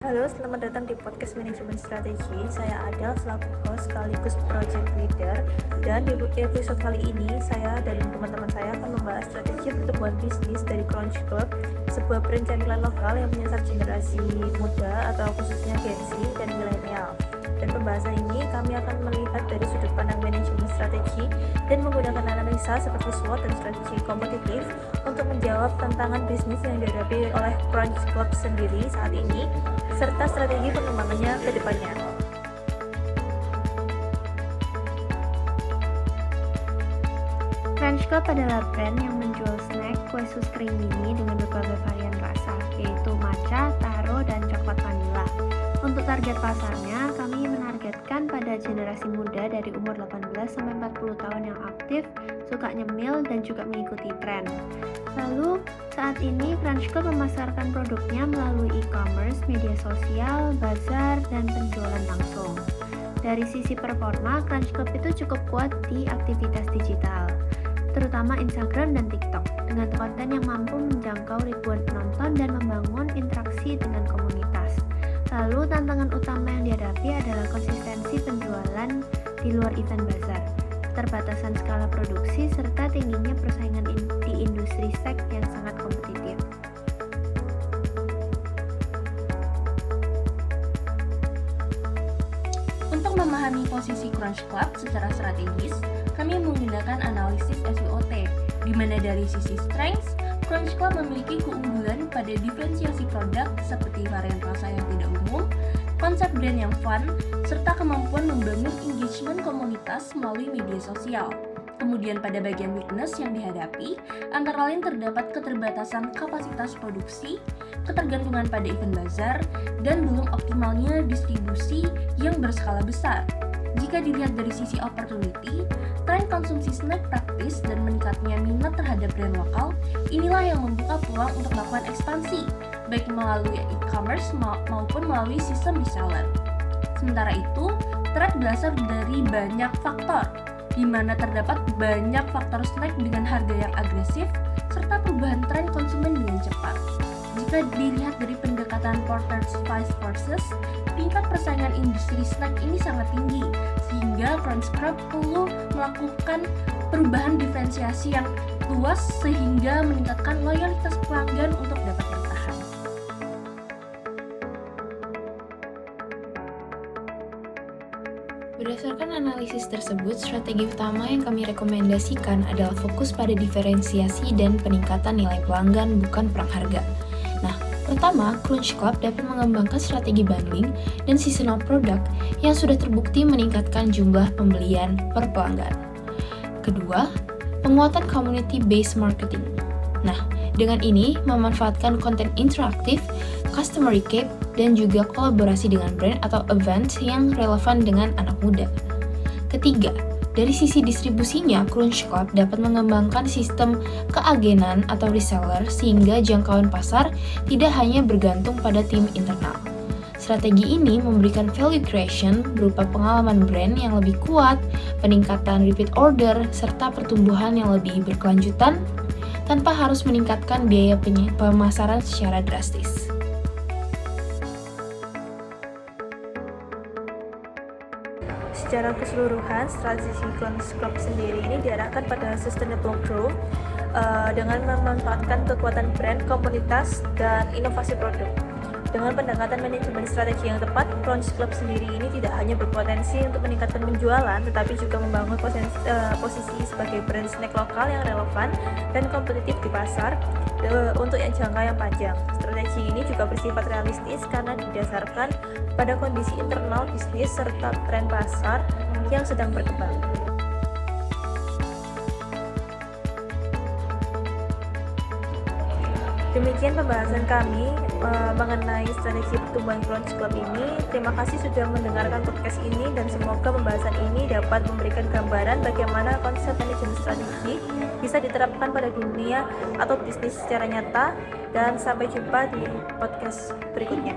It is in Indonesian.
Halo, selamat datang di podcast Manajemen Strategi. Saya Adel selaku host sekaligus project leader. Dan di episode kali ini, saya dan teman-teman saya akan membahas strategi pertumbuhan bisnis dari Crunch Club, sebuah brand camilan lokal yang menyasar generasi muda atau khususnya Gen Z dan milenial. Dan pembahasan ini kami akan melihat dari sudut pandang manajemen strategi dan menggunakan analisa seperti SWOT dan strategi kompetitif untuk menjawab tantangan bisnis yang dihadapi oleh Crunch Club sendiri saat ini serta strategi pengembangannya ke depannya. Crunch Club adalah brand yang menjual snack kue sus krim mini dengan berbagai varian rasa, yaitu matcha, taro, dan coklat vanila. Untuk target pasarnya, kami menargetkan pada generasi muda dari umur 18-40 tahun yang aktif, suka nyemil, dan juga mengikuti tren. Lalu, saat ini Crunch Club memasarkan produknya melalui e-commerce, media sosial, bazar, dan penjualan langsung. Dari sisi performa, Crunch Club itu cukup kuat di aktivitas digital, terutama Instagram dan TikTok, dengan konten yang mampu menjangkau ribuan penonton dan membangun interaksi dengan komunitas. Lalu, tantangan utama yang dihadapi adalah konsistensi penjualan di luar event bazar, keterbatasan skala produksi, serta tingginya persaingan di industri snack yang sangat kompetitif. Untuk memahami posisi Crunch Club secara strategis, kami menggunakan analisis SWOT, di mana dari sisi strengths, Crunch Club memiliki keunggulan pada diferensiasi produk seperti varian rasa yang tidak umum, konsep brand yang fun, serta kemampuan membangun engagement komunitas melalui media sosial. Kemudian pada bagian weakness yang dihadapi, antara lain terdapat keterbatasan kapasitas produksi, ketergantungan pada event bazar, dan belum optimalnya distribusi yang berskala besar. Jika dilihat dari sisi opportunity, tren konsumsi snack praktis dan meningkatnya minat terhadap brand lokal, inilah yang membuka peluang untuk melakukan ekspansi, baik melalui e-commerce maupun melalui sistem reseller. Sementara itu, tren berasal dari banyak faktor, di mana terdapat banyak faktor snack dengan harga yang agresif, serta perubahan tren konsumen dengan cepat. Jika dilihat dari pendekatan Porter's Five Forces, tingkat persaingan industri snack ini sangat tinggi, sehingga Crunch Club perlu melakukan perubahan diferensiasi yang luas sehingga meningkatkan loyalitas pelanggan untuk dapat bertahan. Berdasarkan analisis tersebut, strategi utama yang kami rekomendasikan adalah fokus pada diferensiasi dan peningkatan nilai pelanggan, bukan perang harga. Nah, pertama, Crunch Club dapat mengembangkan strategi bundling dan seasonal product yang sudah terbukti meningkatkan jumlah pembelian per pelanggan. Kedua, penguatan community-based marketing. Nah, dengan ini memanfaatkan konten interaktif, customer recap, dan juga kolaborasi dengan brand atau event yang relevan dengan anak muda. Ketiga, dari sisi distribusinya, Crunch Club dapat mengembangkan sistem keagenan atau reseller sehingga jangkauan pasar tidak hanya bergantung pada tim internal. Strategi ini memberikan value creation berupa pengalaman brand yang lebih kuat, peningkatan repeat order, serta pertumbuhan yang lebih berkelanjutan tanpa harus meningkatkan biaya pemasaran secara drastis. Secara keseluruhan, strategi Crunch Club sendiri ini diarahkan pada sustainable growth dengan memanfaatkan kekuatan brand, komunitas, dan inovasi produk. Dengan pendekatan manajemen strategi yang tepat, Crunch Club sendiri ini tidak hanya berpotensi untuk meningkatkan penjualan, tetapi juga membangun posisi sebagai brand snack lokal yang relevan dan kompetitif di pasar untuk yang jangka yang panjang. Strategi ini juga bersifat realistis karena didasarkan pada kondisi internal bisnis serta tren pasar yang sedang berkembang. Demikian pembahasan kami mengenai strategi pertumbuhan Crunch Club ini. Terima kasih sudah mendengarkan podcast ini dan semoga pembahasan ini dapat memberikan gambaran bagaimana konsep manajemen strategi bisa diterapkan pada dunia atau bisnis secara nyata, dan sampai jumpa di podcast berikutnya.